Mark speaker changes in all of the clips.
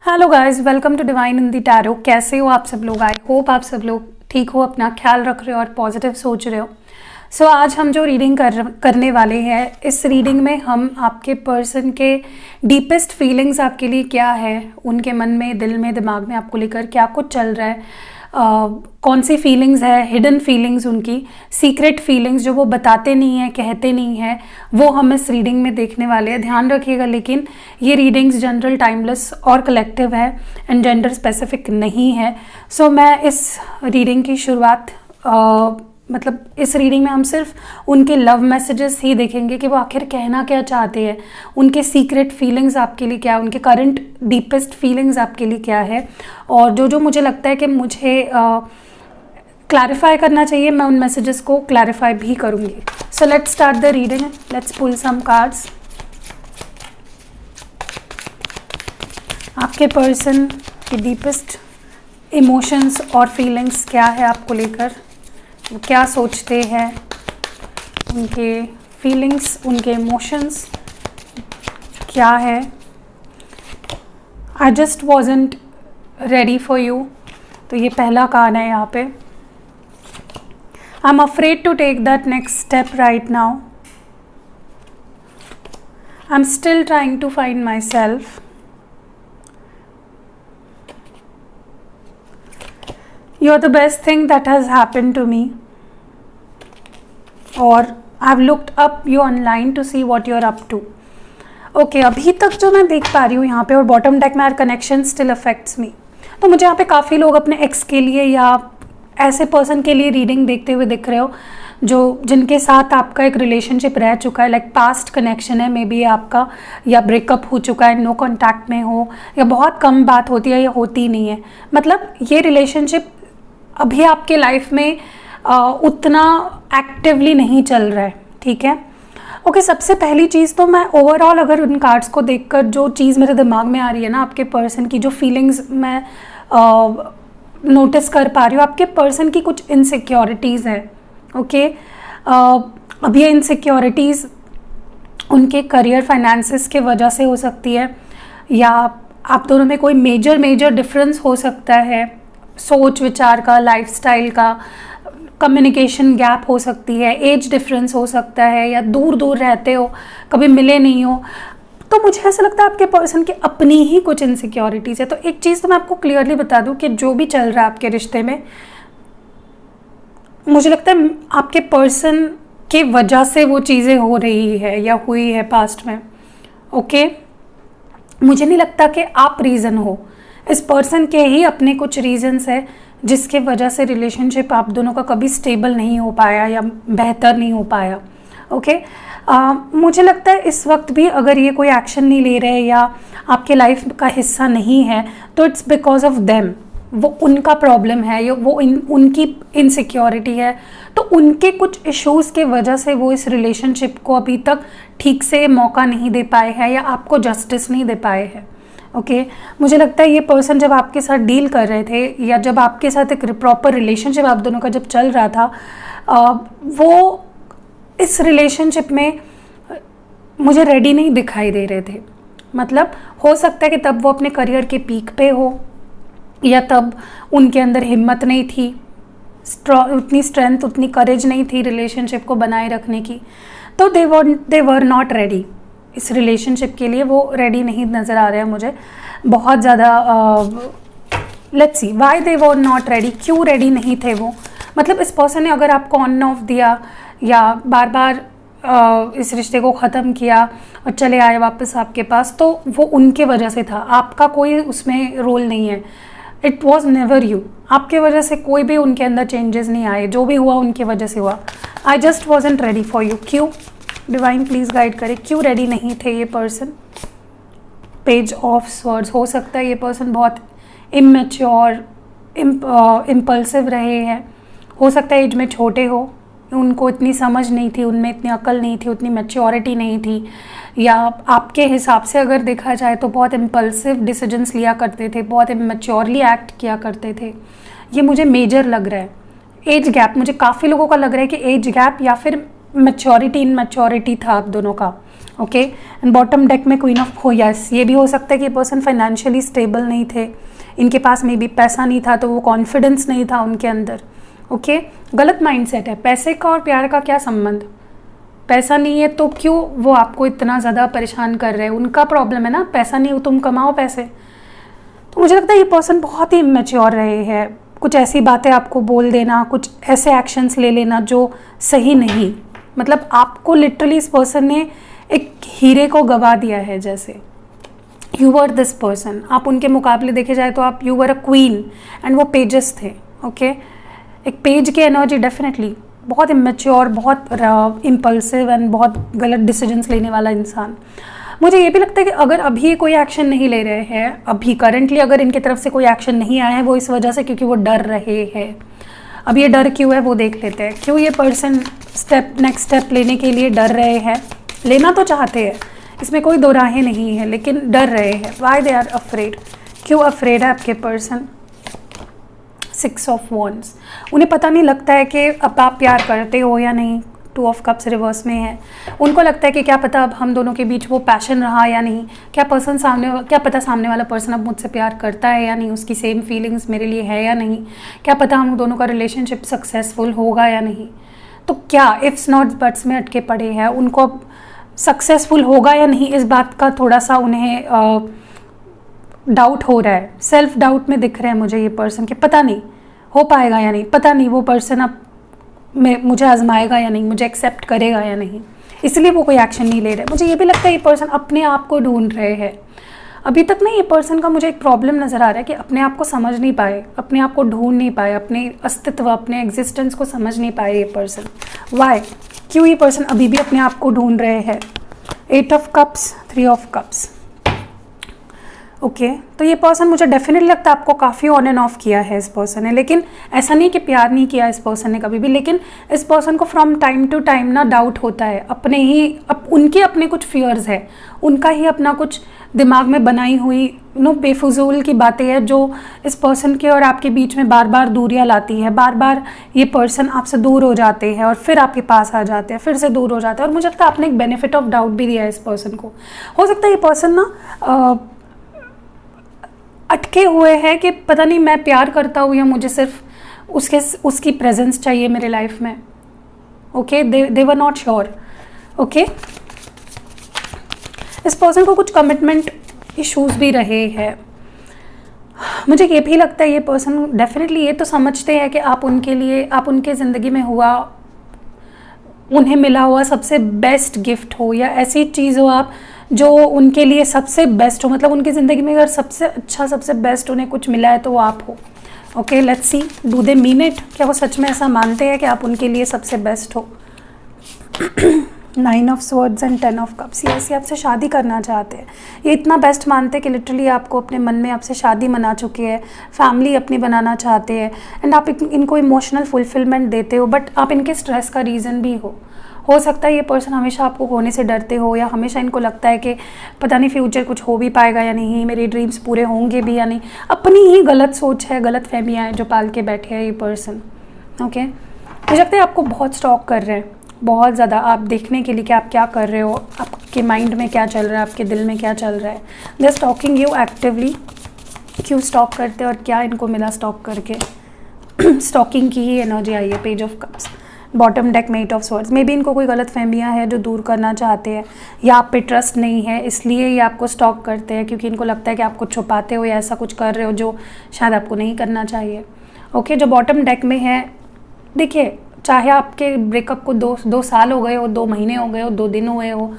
Speaker 1: Hello guys, welcome to divine in the tarot. कैसे हो आप सब लोग? आई होप आप सब लोग ठीक हो, अपना ख्याल रख रहे हो और पॉजिटिव सोच रहे हो। सो आज हम जो रीडिंग करने वाले हैं, इस रीडिंग में हम आपके पर्सन के डीपेस्ट फीलिंग्स आपके लिए क्या है, उनके मन में, दिल में, दिमाग में आपको लेकर क्या कुछ चल रहा है, कौन सी फीलिंग्स है, हिडन फीलिंग्स, उनकी सीक्रेट फीलिंग्स जो वो बताते नहीं हैं, कहते नहीं हैं, वो हम इस रीडिंग में देखने वाले हैं। ध्यान रखिएगा, लेकिन ये रीडिंग्स जनरल, टाइमलेस और कलेक्टिव है एंड जेंडर स्पेसिफिक नहीं है। सो मैं इस रीडिंग की शुरुआत मतलब इस रीडिंग में हम सिर्फ उनके लव मैसेजेस ही देखेंगे कि वो आखिर कहना क्या चाहते हैं, उनके सीक्रेट फीलिंग्स आपके लिए क्या है, उनके करंट डीपेस्ट फीलिंग्स आपके लिए क्या है, और जो मुझे लगता है कि मुझे क्लैरिफाई करना चाहिए, मैं उन मैसेजेस को क्लैरिफाई भी करूँगी। So let's start the reading, let's pull some cards. आपके पर्सन के डीपेस्ट इमोशंस और फीलिंग्स क्या है आपको लेकर, वो क्या सोचते हैं, उनके फीलिंग्स, उनके इमोशंस क्या है। I just wasn't ready for you, तो ये पहला कार्ड है यहाँ पे। I am afraid to take that next step right now. I am still trying to find myself. You're the best thing that has happened to me. और I've looked up you online to see what you're up to. Okay, अभी तक जो मैं देख पा रही हूँ यहाँ पे, और बॉटम डेक में our connection still affects me, तो मुझे यहाँ पे काफ़ी लोग अपने एक्स के लिए या ऐसे पर्सन के लिए रीडिंग देखते हुए दिख रहे हो जो जिनके साथ आपका एक रिलेशनशिप रह चुका है, लाइक पास्ट कनेक्शन है मे बी आपका, या ब्रेकअप हो चुका है, नो कॉन्टैक्ट में हो, या बहुत कम बात होती है या होती नहीं है। मतलब ये रिलेशनशिप अभी आपके लाइफ में उतना एक्टिवली नहीं चल रहा है, ठीक है। ओके, सबसे पहली चीज़ तो मैं ओवरऑल अगर उन कार्ड्स को देखकर जो चीज़ मेरे दिमाग में आ रही है ना, आपके पर्सन की जो फीलिंग्स मैं नोटिस कर पा रही हूँ, आपके पर्सन की कुछ इनसिक्योरिटीज़ है। ओके, अब ये इनसिक्योरिटीज़ उनके करियर, फाइनेंसेस के वजह से हो सकती है, या आप दोनों में कोई मेजर डिफरेंस हो सकता है, सोच विचार का, लाइफस्टाइल का, कम्युनिकेशन गैप हो सकती है, एज डिफरेंस हो सकता है, या दूर रहते हो, कभी मिले नहीं हो। तो मुझे ऐसा लगता है आपके पर्सन की अपनी ही कुछ इनसिक्योरिटीज़ है। तो एक चीज़ तो मैं आपको क्लियरली बता दूं कि जो भी चल रहा है आपके रिश्ते में, मुझे लगता है आपके पर्सन के वजह से वो चीज़ें हो रही है या हुई है पास्ट में। ओके, मुझे नहीं लगता कि आप रीज़न हो, इस पर्सन के ही अपने कुछ रीजंस है जिसके वजह से रिलेशनशिप आप दोनों का कभी स्टेबल नहीं हो पाया या बेहतर नहीं हो पाया। ओके, मुझे लगता है इस वक्त भी अगर ये कोई एक्शन नहीं ले रहे या आपके लाइफ का हिस्सा नहीं है, तो इट्स बिकॉज ऑफ देम, वो उनका प्रॉब्लम है, या वो उनकी इनसिक्योरिटी है। तो उनके कुछ इश्यूज़ के वजह से वो इस रिलेशनशिप को अभी तक ठीक से मौका नहीं दे पाए हैं या आपको जस्टिस नहीं दे पाए हैं। ओके, मुझे लगता है ये पर्सन जब आपके साथ डील कर रहे थे, या जब आपके साथ एक प्रॉपर रिलेशनशिप आप दोनों का जब चल रहा था, वो इस रिलेशनशिप में मुझे रेडी नहीं दिखाई दे रहे थे। मतलब हो सकता है कि तब वो अपने करियर के पीक पे हो, या तब उनके अंदर हिम्मत नहीं थी, उतनी स्ट्रेंथ, उतनी करेज नहीं थी रिलेशनशिप को बनाए रखने की। तो दे वर नॉट रेडी, इस रिलेशनशिप के लिए वो रेडी नहीं नज़र आ रहे हैं मुझे बहुत ज़्यादा। Let's see why they were not ready, क्यों रेडी नहीं थे वो। मतलब इस पर्सन ने अगर आपको ऑन ऑफ दिया या बार बार इस रिश्ते को ख़त्म किया और चले आए वापस आपके पास, तो वो उनके वजह से था, आपका कोई उसमें रोल नहीं है। इट वॉज नेवर यू, आपके वजह से कोई भी उनके अंदर चेंजेस नहीं आए, जो भी हुआ उनके वजह से हुआ। आई just wasn't ready for you. क्यों? डिवाइन प्लीज़ गाइड करें, क्यों रेडी नहीं थे ये पर्सन। पेज ऑफ स्वर्ड्स, हो सकता है ये पर्सन बहुत इमेच्योर, इम्पल्सिव रहे हैं, हो सकता है एज में छोटे हो, उनको इतनी समझ नहीं थी, उनमें इतनी अकल नहीं थी, उतनी मैच्योरिटी नहीं थी, या आपके हिसाब से अगर देखा जाए तो बहुत इम्पल्सिव डिसीजंस लिया करते थे, बहुत इमेच्योरली एक्ट किया करते थे। ये मुझे मेजर लग रहा है। एज गैप, मुझे काफ़ी लोगों का लग रहा है कि एज गैप या फिर मैच्योरिटी इन मैच्योरिटी था आप दोनों का। ओके। एंड बॉटम डेक में क्वीन ऑफ, हो यस, ये भी हो सकता है कि पर्सन फाइनेंशियली स्टेबल नहीं थे, इनके पास मे बी पैसा नहीं था तो वो कॉन्फिडेंस नहीं था उनके अंदर। ओके, गलत माइंडसेट है। पैसे का और प्यार का क्या संबंध? पैसा नहीं है तो क्यों वो आपको इतना ज़्यादा परेशान कर रहे हैं? उनका प्रॉब्लम है ना, पैसा नहीं हो, तुम कमाओ पैसे। तो मुझे लगता है ये पर्सन बहुत ही इमेच्योर रहे हैं। कुछ ऐसी बातें आपको बोल देना, कुछ ऐसे एक्शंस ले लेना जो सही नहीं, मतलब आपको लिटरली इस पर्सन ने एक हीरे को गवा दिया है। जैसे यू वर दिस पर्सन, आप उनके मुकाबले देखे जाए तो आप you were a queen and वो पेजेस थे। ओके, एक पेज की एनर्जी डेफिनेटली, बहुत इमेच्योर, बहुत इम्पल्सिव एंड बहुत गलत डिसीजंस लेने वाला इंसान। मुझे ये भी लगता है कि अगर अभी कोई एक्शन नहीं ले रहे हैं, अभी करंटली अगर इनकी तरफ से कोई एक्शन नहीं आया है, वो इस वजह से क्योंकि वो डर रहे हैं। अब ये डर क्यों है वो देख लेते हैं। क्यों ये पर्सन नेक्स्ट स्टेप लेने के लिए डर रहे हैं? लेना तो चाहते हैं, इसमें कोई दो राहें नहीं है, लेकिन डर रहे हैं। Why they are afraid? क्यों अफ्रेड है आपके पर्सन? 6 ऑफ वॉन्ड्स, उन्हें पता नहीं लगता है कि अब आप प्यार करते हो या नहीं। 2 ऑफ कप्स रिवर्स में है। उनको लगता है कि क्या पता अब हम दोनों के बीच वो पैशन रहा या नहीं, क्या पता सामने वाला पर्सन अब मुझसे प्यार करता है या नहीं, उसकी सेम फीलिंग्स मेरे लिए है या नहीं, क्या पता हम दोनों का रिलेशनशिप सक्सेसफुल होगा या नहीं। तो क्या इफ्स नॉट बट्स में अटके पड़े हैं। उनको अब सक्सेसफुल होगा या नहीं इस बात का थोड़ा सा उन्हें डाउट हो रहा है, सेल्फ डाउट में दिख रहे हैं मुझे ये पर्सन के। पता नहीं हो पाएगा या नहीं, पता नहीं वो पर्सन अब मुझे आजमाएगा या नहीं, मुझे एक्सेप्ट करेगा या नहीं, इसलिए वो कोई एक्शन नहीं ले रहे। मुझे ये भी लगता है ये पर्सन अपने आप को ढूंढ रहे हैं। अभी तक ना ये पर्सन का मुझे एक प्रॉब्लम नज़र आ रहा है कि अपने आप को समझ नहीं पाए, अपने आप को ढूंढ नहीं पाए, अपने अस्तित्व, अपने एग्जिस्टेंस को समझ नहीं पाए ये पर्सन। वाई? क्यों ये पर्सन अभी भी अपने आप को ढूंढ रहे हैं? 8 of cups, 3 of cups. Okay, तो ये पर्सन मुझे डेफिनेटली लगता है आपको काफ़ी ऑन एंड ऑफ किया है इस पर्सन ने, लेकिन ऐसा नहीं कि प्यार नहीं किया इस पर्सन ने कभी भी, लेकिन इस पर्सन को फ्रॉम टाइम टू टाइम ना डाउट होता है। अपने ही उनके अपने कुछ फियर्स है, उनका ही अपना कुछ दिमाग में बनाई हुई बेफजूल की बातें हैं जो इस पर्सन के और आपके बीच में बार बार दूरियां लाती है। बार बार ये पर्सन आपसे दूर हो जाते हैं और फिर आपके पास आ जाते हैं, फिर से दूर हो जाते हैं। और मुझे लगता है आपने एक बेनिफिट ऑफ डाउट भी दिया है इस पर्सन को। हो सकता है ये पर्सन ना अटके हुए हैं कि पता नहीं मैं प्यार करता हूँ या मुझे सिर्फ उसकी प्रेजेंस चाहिए मेरे लाइफ में। Okay, they were not sure. Okay, इस पर्सन को कुछ कमिटमेंट इश्यूज भी रहे हैं। मुझे ये भी लगता है ये पर्सन डेफिनेटली ये तो समझते हैं कि आप उनके ज़िंदगी में उन्हें मिला हुआ सबसे बेस्ट गिफ्ट हो या ऐसी चीज़ हो आप जो उनके लिए सबसे बेस्ट हो। मतलब उनकी ज़िंदगी में अगर सबसे अच्छा, सबसे बेस्ट उन्हें कुछ मिला है तो वो आप हो। Okay, let's see, do they mean it? क्या वो सच में ऐसा मानते हैं कि आप उनके लिए सबसे बेस्ट हो? 9 of swords and 10 of cups. ये आपसे शादी करना चाहते हैं, ये इतना बेस्ट मानते हैं कि लिटरली आपको अपने मन में आपसे शादी मना चुके हैं, फैमिली अपनी बनाना चाहते हैं एंड आप इनको इमोशनल फुलफिलमेंट देते हो, बट आप इनके स्ट्रेस का रीज़न भी हो सकता है ये पर्सन हमेशा आपको खोने से डरते हो या हमेशा इनको लगता है कि पता नहीं फ्यूचर कुछ हो भी पाएगा या नहीं, मेरे ड्रीम्स पूरे होंगे भी या नहीं। अपनी ही गलत सोच है, गलत फहमियाँ हैं जो पाल के बैठे हैं ये पर्सन। ओके, मुझे लगता है आपको बहुत स्टॉक कर रहे हैं, बहुत ज़्यादा, आप देखने के लिए कि आप क्या कर रहे हो, आपके माइंड में क्या चल रहा है, आपके दिल में क्या चल रहा है। They are stalking you actively. क्यों स्टॉक करते हैं और क्या इनको मिला स्टॉक करके? स्टॉकिंग की ही एनर्जी आई है। Page of cups, bottom deck में 8 ऑफ स्वॉर्ड्स। मे बी इनको कोई गलत फहमियाँ है जो दूर करना चाहते हैं या आप पे ट्रस्ट नहीं है, इसलिए ये आपको स्टॉक करते हैं क्योंकि इनको लगता है कि आप कुछ छुपाते हो या ऐसा कुछ कर रहे हो जो शायद आपको नहीं करना चाहिए। ओके, जो बॉटम डेक में है, देखिए चाहे आपके ब्रेकअप को 2 साल हो गए हो, 2 महीने हो गए हो, 2 दिन हुए हो,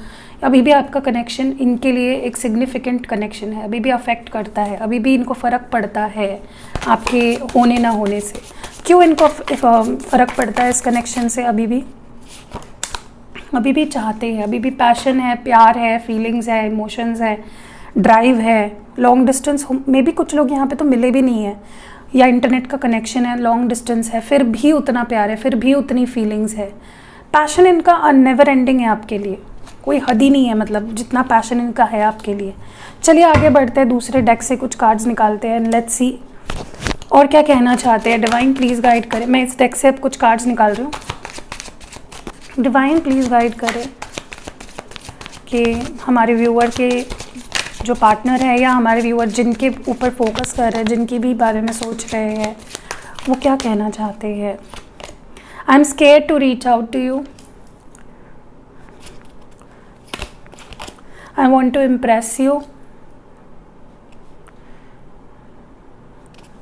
Speaker 1: अभी भी आपका कनेक्शन इनके लिए एक सिग्निफिकेंट कनेक्शन है, अभी भी अफेक्ट करता है, अभी भी इनको फ़र्क पड़ता है आपके होने ना होने से। क्यों इनको फ़र्क पड़ता है इस कनेक्शन से? अभी भी चाहते हैं, अभी भी पैशन है, प्यार है, फीलिंग्स है, इमोशंस है, ड्राइव है। लॉन्ग डिस्टेंस में भी कुछ लोग यहाँ पे तो मिले भी नहीं है, या इंटरनेट का कनेक्शन है, लॉन्ग डिस्टेंस है, फिर भी उतना प्यार है, फिर भी उतनी फीलिंग्स है। पैशन इनका नेवर एंडिंग है आपके लिए, कोई हद ही नहीं है, मतलब जितना पैशन इनका है आपके लिए। चलिए आगे बढ़ते हैं, दूसरे डेक से कुछ कार्ड्स निकालते हैं एंड लेट्स सी और क्या कहना चाहते हैं। डिवाइन प्लीज़ गाइड करें। मैं इस डेक से अब कुछ कार्ड्स निकाल रही हूँ। डिवाइन प्लीज़ गाइड करें कि हमारे व्यूअर के जो पार्टनर है या हमारे व्यूअर जिनके ऊपर फोकस कर रहे हैं, जिनकी भी बारे में सोच रहे हैं, वो क्या कहना चाहते हैं। I am scared to reach out to you, I want to impress you.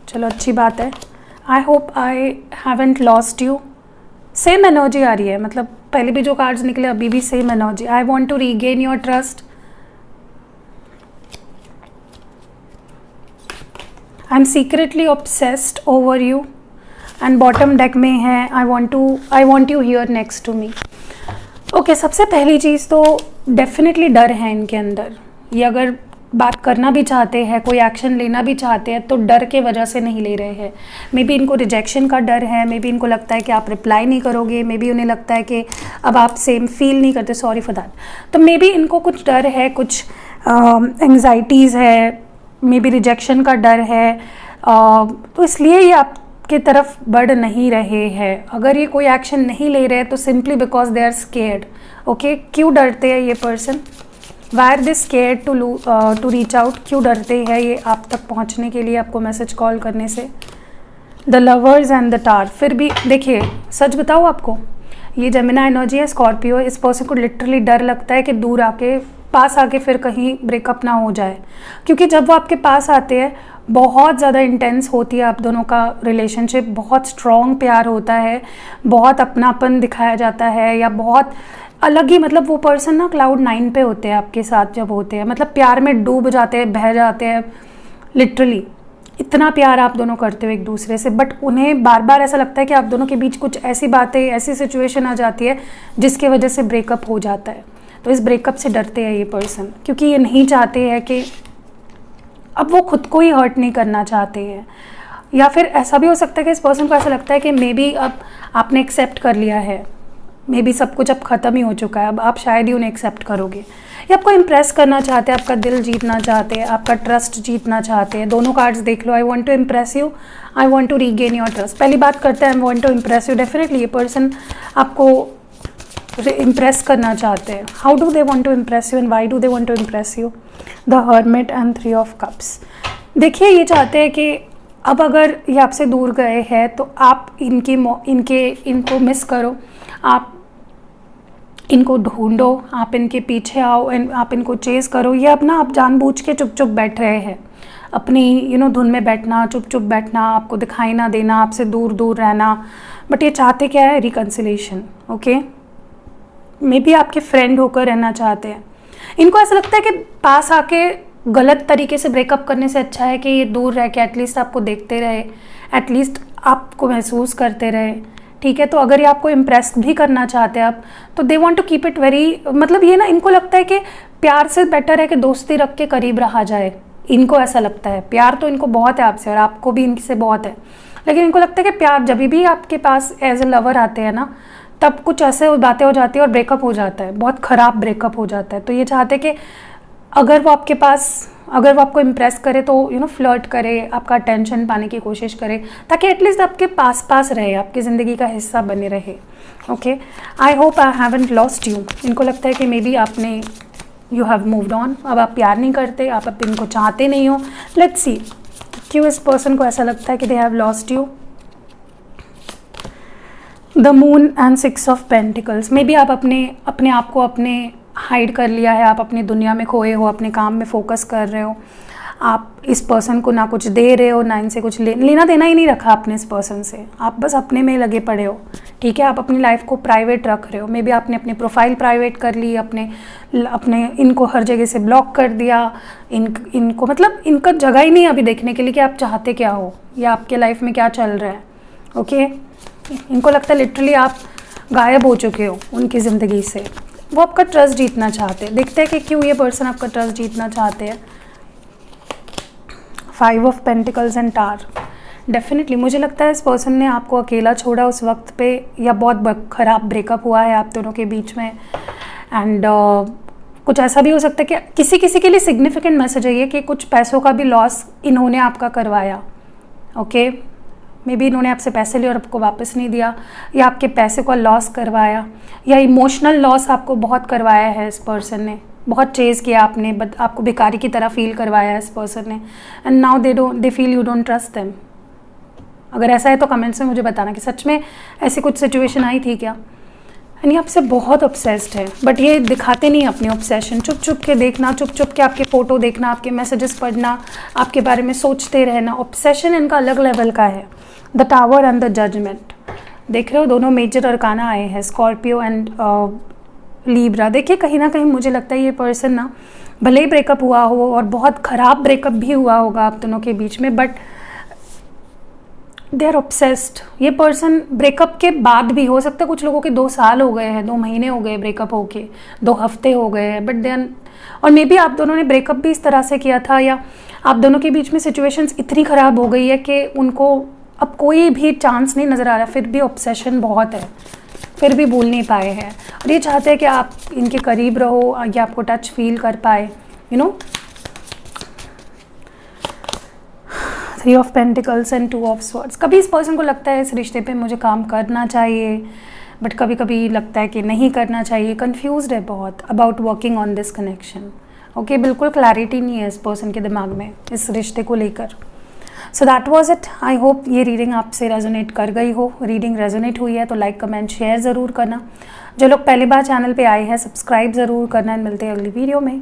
Speaker 1: चलो अच्छी बात है। I hope I haven't lost you. Same energy आ रही है, मतलब पहले भी जो कार्ड्स निकले अभी भी same energy. I want to regain your trust. I am secretly obsessed over you. And bottom deck में है I want you here next to me. Okay, सबसे पहली चीज़ तो डेफिनेटली डर है इनके अंदर। ये अगर बात करना भी चाहते हैं, कोई एक्शन लेना भी चाहते हैं, तो डर के वजह से नहीं ले रहे हैं। मे बी इनको रिजेक्शन का डर है, मे बी इनको लगता है कि आप रिप्लाई नहीं करोगे, मे बी उन्हें लगता है कि अब आप सेम फील नहीं करते, सॉरी फॉर दैट। तो मे बी इनको कुछ डर है, कुछ एंग्जाइटीज़ है, मे बी रिजेक्शन का डर है, तो इसलिए ये आपके तरफ बढ़ नहीं रहे हैं। अगर ये कोई एक्शन नहीं ले रहे हैं तो simply because they are scared. Okay, क्यों डरते हैं ये person? Why are they scared to reach out? क्यों डरते हैं ये आप तक पहुंचने के लिए, आपको मैसेज कॉल करने से? द लवर्स एंड द टार। फिर भी देखिए, सच बताओ आपको, ये जेमिनी एनर्जी है, स्कॉर्पियो। इस पर्सन को लिटरली डर लगता है कि दूर आके, पास आके फिर कहीं ब्रेकअप ना हो जाए, क्योंकि जब वो आपके पास आते हैं बहुत ज़्यादा इंटेंस होती है आप दोनों का रिलेशनशिप, बहुत स्ट्रॉन्ग प्यार होता है, बहुत अपनापन दिखाया जाता है, या बहुत अलग ही, मतलब वो पर्सन ना क्लाउड 9 पे होते हैं आपके साथ जब होते हैं, मतलब प्यार में डूब जाते हैं, बह जाते हैं लिटरली। इतना प्यार आप दोनों करते हो एक दूसरे से, बट उन्हें बार बार ऐसा लगता है कि आप दोनों के बीच कुछ ऐसी बातें, ऐसी सिचुएशन आ जाती है जिसकी वजह से ब्रेकअप हो जाता है। तो इस ब्रेकअप से डरते हैं ये पर्सन, क्योंकि ये नहीं चाहते हैं कि अब वो खुद को ही हर्ट नहीं करना चाहते हैं। या फिर ऐसा भी हो सकता है कि इस पर्सन को ऐसा लगता है कि मे बी अब आपने एक्सेप्ट कर लिया है, मे बी सब कुछ अब ख़त्म ही हो चुका है, अब आप शायद ही उन्हें एक्सेप्ट करोगे, या आपको इम्प्रेस करना चाहते हैं, आपका दिल जीतना चाहते हैं, आपका ट्रस्ट जीतना चाहते हैं। दोनों कार्ड्स देख लो। I want to impress you, I want to regain your trust. पहली बात करते हैं I want to impress you. Definitely ये पर्सन आपको इम्प्रेस करना चाहते हैं। How do they want to impress you and why do they want to impress you? The hermit and 3 of cups. देखिए, ये चाहते हैं कि अब अगर ये आपसे दूर गए हैं तो आप इनको मिस करो, आप इनको ढूंढो, आप इनके पीछे आओ, आप इनको चेस करो। ये अपना आप जानबूझ के चुप चुप बैठ रहे हैं, अपनी धुन में बैठना, चुप चुप बैठना, आपको दिखाई ना देना, आपसे दूर दूर रहना। बट ये चाहते क्या है? रिकन्सिलेशन। ओके, मे बी आपके फ्रेंड होकर रहना चाहते हैं। इनको ऐसा लगता है कि पास आके गलत तरीके से ब्रेकअप करने से अच्छा है कि ये दूर रह के एटलीस्ट आपको देखते रहे, एटलीस्ट आपको महसूस करते रहे। ठीक है, तो अगर ये आपको इम्प्रेस भी करना चाहते हैं आप, तो they want to keep it very, मतलब ये ना, इनको लगता है कि प्यार से बेटर है कि दोस्ती रख के करीब रहा जाए। इनको ऐसा लगता है, प्यार तो इनको बहुत है आपसे और आपको भी इनसे बहुत है, लेकिन इनको लगता है कि प्यार जब भी आपके पास एज ए लवर आते हैं ना, तब कुछ ऐसे बातें हो जाती है और ब्रेकअप हो जाता है, बहुत ख़राब ब्रेकअप हो जाता है। तो ये चाहते कि अगर वो आपको इम्प्रेस करे तो फ्लर्ट करे, आपका अटेंशन पाने की कोशिश करे, ताकि एटलीस्ट आपके पास रहे, आपकी ज़िंदगी का हिस्सा बने रहे। Okay, I hope I haven't lost you. इनको लगता है कि may be you have moved on, अब आप प्यार नहीं करते, आप अब इनको चाहते नहीं हो। लेट्स सी क्यों इस पर्सन को ऐसा लगता है कि they have lost you. The moon and 6 of pentacles. May be आप अपने आप को हाइड कर लिया है, आप अपनी दुनिया में खोए हो, अपने काम में फोकस कर रहे हो, आप इस पर्सन को ना कुछ दे रहे हो, ना इनसे कुछ लेना देना ही नहीं रखा आपने इस पर्सन से, आप बस अपने में लगे पड़े हो। ठीक है, आप अपनी लाइफ को प्राइवेट रख रहे हो। मे बी आपने अपनी प्रोफाइल प्राइवेट कर ली, अपने इनको हर जगह से ब्लॉक कर दिया, इनको मतलब इनका जगह ही नहीं अभी देखने के लिए कि आप चाहते क्या हो या आपके लाइफ में क्या चल रहा है। ओके, इनको लगता है लिटरली आप गायब हो चुके हो उनकी ज़िंदगी से। वो आपका ट्रस्ट जीतना चाहते हैं। देखते हैं कि क्यों ये पर्सन आपका ट्रस्ट जीतना चाहते हैं। 5 of pentacles and tar. Definitely मुझे लगता है इस पर्सन ने आपको अकेला छोड़ा उस वक्त पे, या बहुत ख़राब ब्रेकअप हुआ है आप दोनों के बीच में। एंड कुछ ऐसा भी हो सकता है कि किसी के लिए सिग्निफिकेंट मैसेज है ये कि कुछ पैसों का भी लॉस इन्होंने आपका करवाया। ओके, मे बी इन्होंने आपसे पैसे लिए और आपको वापस नहीं दिया, या आपके पैसे का लॉस करवाया, या इमोशनल लॉस आपको बहुत करवाया है इस पर्सन ने। बहुत चेज़ किया आपने, बट आपको बेकारी की तरह फील करवाया इस पर्सन ने, and now they feel you don't trust them. अगर ऐसा है तो कमेंट्स में मुझे बताना कि सच में ऐसी कुछ सिचुएशन आई थी क्या। एंड ये आपसे बहुत ऑब्सेस्ड है, बट ये दिखाते नहीं अपनी ऑब्सेशन। चुप चुप के देखना, चुप चुप के आपके फ़ोटो देखना, आपके मैसेजेस पढ़ना, आपके बारे में सोचते रहना। ऑब्सेशन इनका अलग लेवल का है। The tower and the judgement, देख रहे हो दोनों मेजर अरकाना आए हैं, स्कॉर्पियो एंड लीब्रा। देखिए कहीं ना कहीं मुझे लगता है ये पर्सन ना, भले ही ब्रेकअप हुआ हो और बहुत ख़राब ब्रेकअप भी हुआ होगा आप दोनों के बीच में, बट दे आर ऑब्सेस्ड। ये पर्सन ब्रेकअप के बाद भी, हो सकता है कुछ लोगों के 2 साल हो गए हैं, 2 महीने हो गए ब्रेकअप होके, 2 हफ्ते हो गए हैं, बट देन, और मे बी आप दोनों ने ब्रेकअप भी इस तरह से किया था, या आप दोनों के बीच में सिचुएशंस इतनी ख़राब हो गई है कि उनको अब कोई भी चांस नहीं नज़र आ रहा, फिर भी ऑब्सेशन बहुत है, फिर भी भूल नहीं पाए हैं। और ये चाहते हैं कि आप इनके करीब रहो या आपको टच फील कर पाए, you know. 3 of pentacles and 2 of swords. कभी इस पर्सन को लगता है इस रिश्ते पे मुझे काम करना चाहिए, बट कभी कभी लगता है कि नहीं करना चाहिए। कंफ्यूज्ड है बहुत about working on this connection. Okay, बिल्कुल क्लैरिटी नहीं है इस पर्सन के दिमाग में इस रिश्ते को लेकर। So that was it. I hope ये रीडिंग आपसे रेजोनेट कर गई हो। रीडिंग रेजोनेट हुई है तो लाइक कमेंट शेयर ज़रूर करना। जो लोग पहली बार चैनल पे आए हैं सब्सक्राइब ज़रूर करना। मिलते हैं अगली वीडियो में।